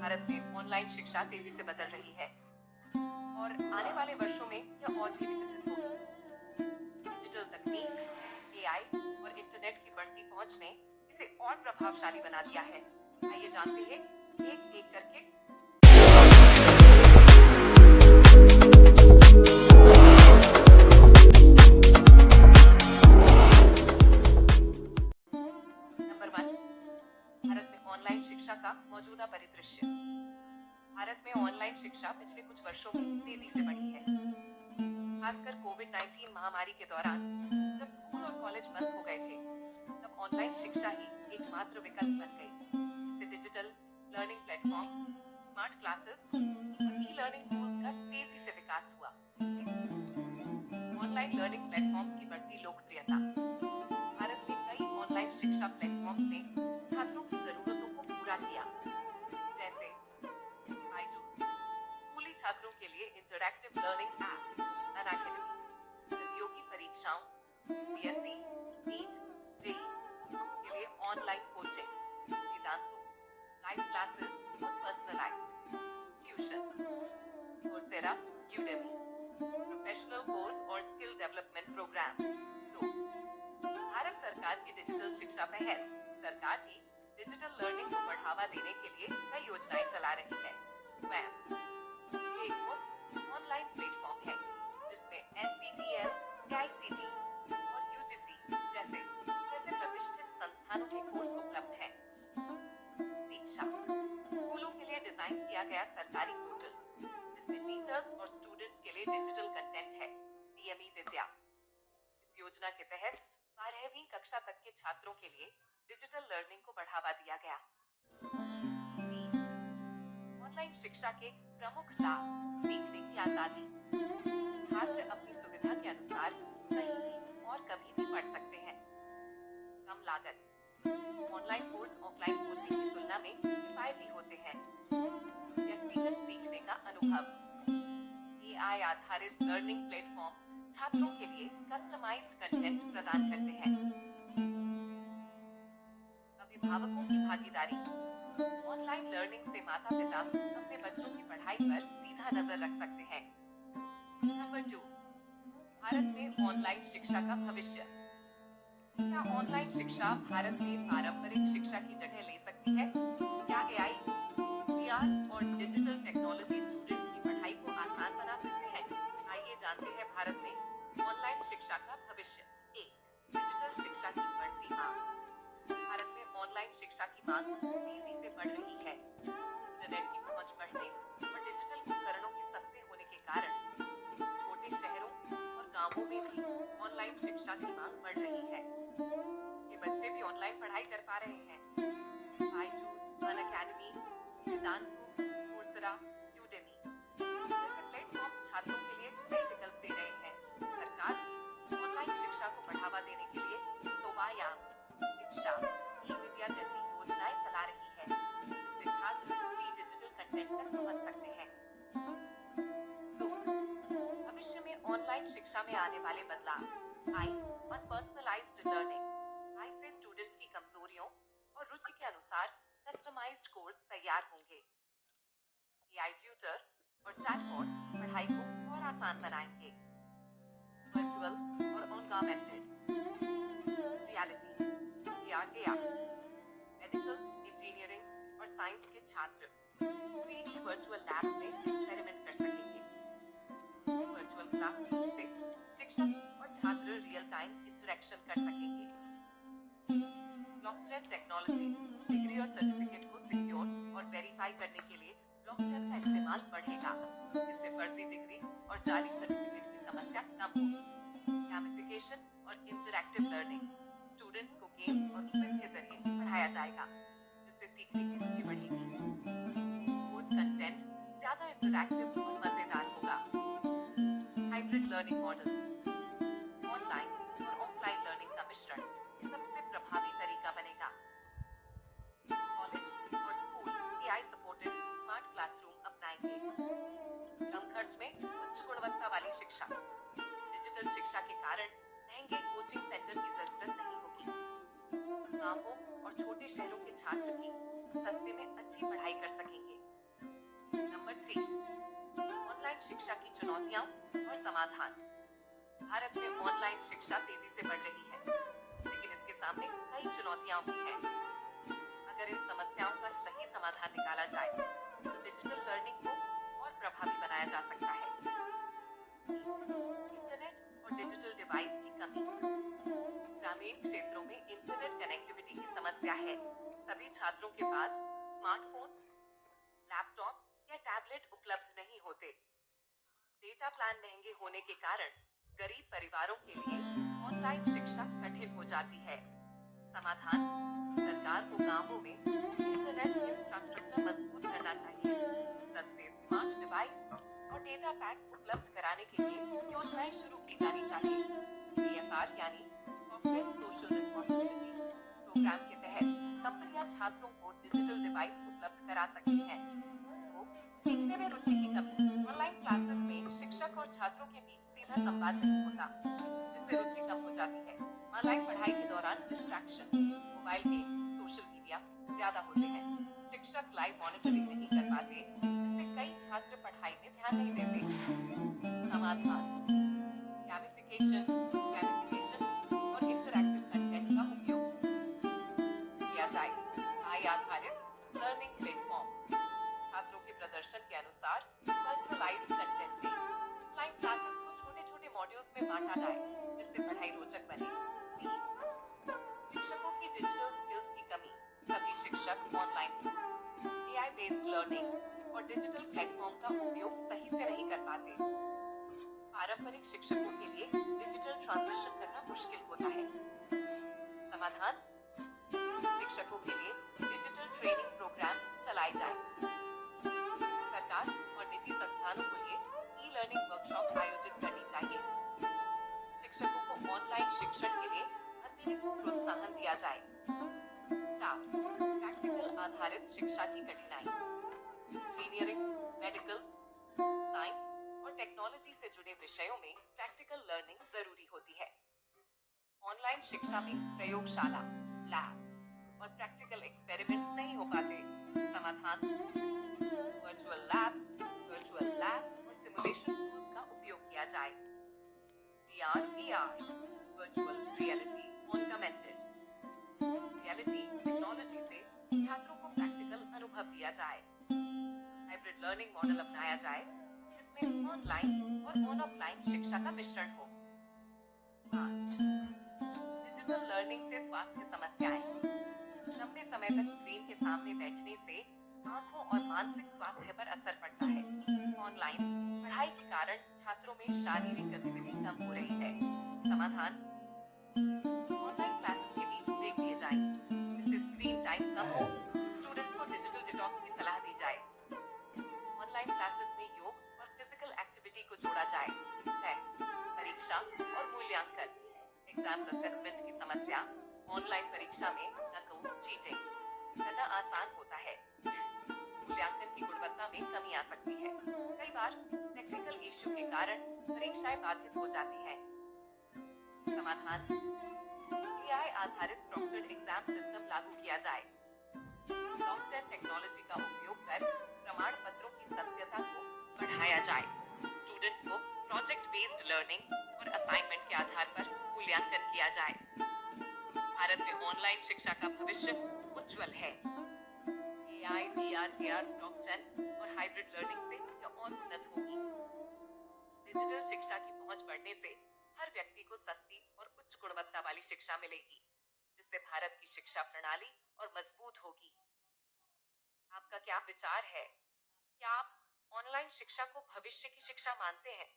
भारत में ऑनलाइन शिक्षा तेजी से बदल रही है और आने वाले वर्षों में यह और भी विकसित होगी। डिजिटल तकनीक, एआई और इंटरनेट की बढ़ती पहुंच ने इसे और प्रभावशाली बना दिया है। आइए जानते हैं एक एक करके। नंबर 1, भारत में ऑनलाइन शिक्षा का मौजूदा परिदृश्य। भारत में ऑनलाइन शिक्षा पिछले कुछ वर्षों में तेजी से बढ़ी है, खासकर कोविड-19 महामारी के दौरान जब स्कूल और कॉलेज बंद हो गए थे, तब ऑनलाइन शिक्षा ही एकमात्र विकल्प बन गई। इससे digital learning platform, smart classes और ई लर्निंग टूल्स का तेजी से विकास हुआ। ऑनलाइन लर्निंग प्लेटफॉर्म्स की बढ़ती लोकप्रियता। भारत में कई ऑनलाइन शिक्षा प्लेटफॉर्म्स ने छात्रों की जरूरतों को पूरा किया, जैसे बायजूस, स्कूली छात्रों के लिए इंटरैक्टिव लर्निंग ऐप, अनअकैडमी, प्रतियोगी परीक्षाओं, बीएससी, नीट, जेईई के लिए online coaching, Vedantu, live classes और personalised tuition, Coursera, Udemy, professional course और स्किल डेवलपमेंट प्रोग्राम। 2, भारत सरकार की डिजिटल शिक्षा पहल। सरकार भी डिजिटल लर्निंग को बढ़ावा देने के लिए कई योजनाएं चला रही है। स्वयं एक मुफ्त ऑनलाइन प्लेटफॉर्म है जिसमें एनपीटीईएल, एआईसीटीई और यूजीसी जैसे प्रतिष्ठित संस्थानों के कोर्स उपलब्ध हैं। दीक्षा, स्कूलों के लिए डिजाइन किया गया सरकारी पोर्टल जिसमें टीचर्स और स्टूडेंट्स के लिए डिजिटल कंटेंट है। डीएमई विद्या, इस योजना के तहत 12वीं कक्षा तक के छात्रों के लिए डिजिटल लर्निंग को बढ़ावा दिया गया। ऑनलाइन शिक्षा के प्रमुख लाभ। सीखने की आजादी, छात्र अपनी सुविधा के अनुसार कहीं भी और कभी भी पढ़ सकते हैं। कम लागत, ऑनलाइन कोर्स ऑफलाइन कोचिंग की तुलना में किफायती होते हैं। व्यक्तिगत सीखने का अनुभव, एआई आधारित लर्निंग प्लेटफॉर्म छात्रों के लिए कस्टमाइज्ड कंटेंट प्रदान करते हैं। अभिभावकों की भागीदारी, ऑनलाइन लर्निंग से माता-पिता अपने बच्चों की पढ़ाई पर सीधा नजर रख सकते हैं। नंबर 2, भारत में ऑनलाइन शिक्षा का भविष्य। क्या ऑनलाइन शिक्षा भारत में पारंपरिक शिक्षा की जगह ले सकती है? क्या एआई, वीआर और डिजिटल टेक्नोलॉजी स्टूडेंट्स की पढ़ाई को आसान बना सकते हैं? आइए जानते हैं भारत में ऑनलाइन शिक्षा का भविष्य। 1, डिजिटल शिक्षा की बढ़ती मांग। भारत में ऑनलाइन शिक्षा की मांग तेजी से बढ़ रही है। इंटरनेट की पहुंच बढ़ने और डिजिटल उपकरणों के सस्ते होने के कारण छोटे शहरों और गांवों में भी ऑनलाइन शिक्षा की मांग बढ़ रही है। ये बच्चे भी ऑनलाइन पढ़ाई कर पा रहे हैं। Byju's, Unacademy, Vedantu, Coursera, Udemy जैसे प्लेटफॉर्म छात्रों के लिए कई विकल्प दे रहे हैं। सरकार भी ऑनलाइन शिक्षा को बढ़ावा देने के लिए सोवायाम, दीक्षा, ई विद्या जैसी योजनाएं चला रही है जिससे छात्र फ्री डिजिटल कंटेंट तक पहुंच सकते हैं। तो भविष्य में ऑनलाइन शिक्षा में आने वाले बदलाव। आई ऑन पर्सनलाइज्ड लर्निंग, आई से स्टूडेंट्स की कमजोरियों और रुचि के अनुसार कस्टमाइज्ड कोर्स तैयार होंगे। एआई ट्यूटर और चैटबॉट्स पढ़ाई को और आसान बनाएंगे। वर्चुअल और augmented reality, AR, medical, engineering और साइंस के छात्र 3D वर्चुअल लैब में एक्सपेरिमेंट कर सकेंगे। वर्चुअल क्लासरूम से शिक्षक और छात्र रियल टाइम इंटरेक्शन कर सकेंगे। ब्लॉकचेन टेक्नोलॉजी, डिग्री और सर्टिफिकेट को सिक्योर और वेरीफाई करने के लिए ब्लॉकचेन का इस्तेमाल बढ़ेगा। इससे फर्जी डिग्री और जाली सर्टिफिकेट की समस्या कम होगी। गैमिफिकेशन और इंटरैक्टिव लर्निंग, स्टूडेंट्स को गेम्स और क्विज के जरिए पढ़ाया जाएगा जिससे सीखने की रुचि बढ़ेगी। कोर्स कंटेंट ज्यादा इंटरैक्टिव और मजेदार होगा। हाइब्रिड लर्निंग मॉडल, ऑनलाइन और ऑफलाइन लर्निंग का मिश्रण सबसे प्रभावी तरीका बनेगा। कॉलेज और school AI supported smart classroom अपनाएंगे। कम खर्च में उच्च गुणवत्ता वाली शिक्षा, डिजिटल शिक्षा के कारण महंगे कोचिंग सेंटर की जरूरत नहीं होगी। गांवों और छोटे शहरों के छात्र भी सस्ते में अच्छी पढ़ाई कर सकेंगे। शिक्षा की चुनौतियां और समाधान। भारत में ऑनलाइन शिक्षा तेजी से बढ़ रही है, लेकिन इसके सामने कई चुनौतियां भी हैं। अगर इन समस्याओं का सही समाधान निकाला जाए, तो डिजिटल लर्निंग को और प्रभावी बनाया जा सकता है। इंटरनेट और डिजिटल डिवाइस की कमी। ग्रामीण क्षेत्रों में इंटरनेट कनेक्टिविटी की समस्या है। सभी छात्रों के पास स्मार्टफोन, लैपटॉप या टैबलेट उपलब्ध नहीं होते। डेटा प्लान महंगे होने के कारण गरीब परिवारों के लिए ऑनलाइन शिक्षा कठिन हो जाती है। समाधान: सरकार को गांवों में इंटरनेट इंफ्रास्ट्रक्चर मजबूत करना चाहिए। सस्ते स्मार्ट डिवाइस और डेटा पैक उपलब्ध कराने के लिए योजनाएं शुरू की जानी चाहिए। CSR यानी कॉर्पोरेट सोशल रिस्पॉन्सिबिलिटी प्रोग्राम के तहत कंपनियां छात्रों को डिजिटल डिवाइस उपलब्ध करा सकती हैं। तो सीखने में रुचि की कमी। ऑनलाइन क्लासेस में शिक्षक और छात्रों के बीच सीधा संवाद नहीं होता, जिससे रुचि कम हो जाती है। ऑनलाइन पढ़ाई के दौरान distraction, mobile game, social media ज्यादा होते हैं। शिक्षक लाइव मॉनिटरिंग नहीं कर पाते, जिससे कई छात्र पढ़ाई में ध्यान नहीं देते। समाधान: गैमिफिकेशन और इंटरैक्टिव कंटेंट का उपयोग किया जाए। AI आधारित लर्निंग प्लेटफॉर्म छात्रों के प्रदर्शन के अनुसार पर्सनलाइज्ड कंटेंट दें। ऑनलाइन क्लासेस को छोटे-छोटे मॉड्यूल्स में बांटा जाए, जिससे पढ़ाई रोचक बने। 3. शिक्षकों की डिजिटल स्किल्स की कमी। सभी शिक्षक online tools, AI based learning और डिजिटल प्लेटफॉर्म का उपयोग सही से नहीं कर पाते। पारंपरिक शिक्षकों के लिए डिजिटल ट्रांजिशन करना मुश्किल होता है। समाधान: शिक्षकों के लिए डिजिटल ट्रेनिंग प्रोग्राम चलाए जाए। सरकार और निजी संस्थानों को लिए ई-लर्निंग वर्कशॉप आयोजित करनी चाहिए। शिक्षकों को ऑनलाइन शिक्षण के लिए अतिरिक्त प्रोत्साहन दिया जाए। 4. प्रैक्टिकल आधारित शिक्षा की कठिनाई। इंजीनियरिंग, मेडिकल, साइंस और टेक्नोलॉजी से जुड़े विषयों में प्रैक्टिकल लर्निंग जरूरी होती है। ऑनलाइन शिक्षा में प्रयोगशाला, लैब और प्रैक्टिकल एक्सपेरिमेंट्स नहीं हो पाते। समाधान: वर्चुअल लैब्स और सिमुलेशन टूल्स का उपयोग किया जाए। VR virtual reality augmented reality technology से छात्रों को प्रैक्टिकल अनुभव दिया जाए। हाइब्रिड लर्निंग मॉडल अपनाया जाए, जिसमें ऑनलाइन और ऑफलाइन शिक्षा का मिश्रण हो। 5. डिजिटल लर्निंग से स्वास्थ्य समस्याएं। लंबे समय तक स्क्रीन के सामने बैठने से आंखों और मानसिक स्वास्थ्य पर असर पड़ता है। ऑनलाइन पढ़ाई के कारण छात्रों में शारीरिक गतिविधि कम हो रही है। समाधान: ऑनलाइन क्लासेस के बीच ब्रेक दिए जाएं, जिससे स्क्रीन टाइम कम हो। स्टूडेंट्स को डिजिटल डिटॉक्स की सलाह दी जाए। ऑनलाइन क्लासेस में योग और फिजिकल एक्टिविटी को जोड़ा जाए। 6. परीक्षा और मूल्यांकन। एग्जाम असेसमेंट की समस्या। ऑनलाइन परीक्षा में नकल, चीटिंग करना आसान होता है। मूल्यांकन की गुणवत्ता में कमी आ सकती है। कई बार टेक्निकल इश्यू के कारण परीक्षाएं बाधित हो जाती हैं। समाधान: AI आधारित प्रॉक्टर्ड एग्जाम सिस्टम लागू किया जाए। ब्लॉकचेन टेक्नोलॉजी का उपयोग कर प्रमाण पत्रों की सत्यता को बढ़ाया जाए। स्टूडेंट्स को प्रोजेक्ट बेस्ड लर्निंग और असाइनमेंट के आधार पर मूल्यांकन किया जाए। भारत में ऑनलाइन शिक्षा का भविष्य उज्जवल है। AI, VR, AR, ब्लॉकचेन और हाइब्रिड लर्निंग से यह और उन्नत होगी। डिजिटल शिक्षा की पहुंच बढ़ने से हर व्यक्ति को सस्ती और उच्च गुणवत्ता वाली शिक्षा मिलेगी, जिससे भारत की शिक्षा प्रणाली और मजबूत होगी। आपका क्या विचार है? क्या आप ऑनलाइन शिक्षा को भविष्य की शिक्षा मानते हैं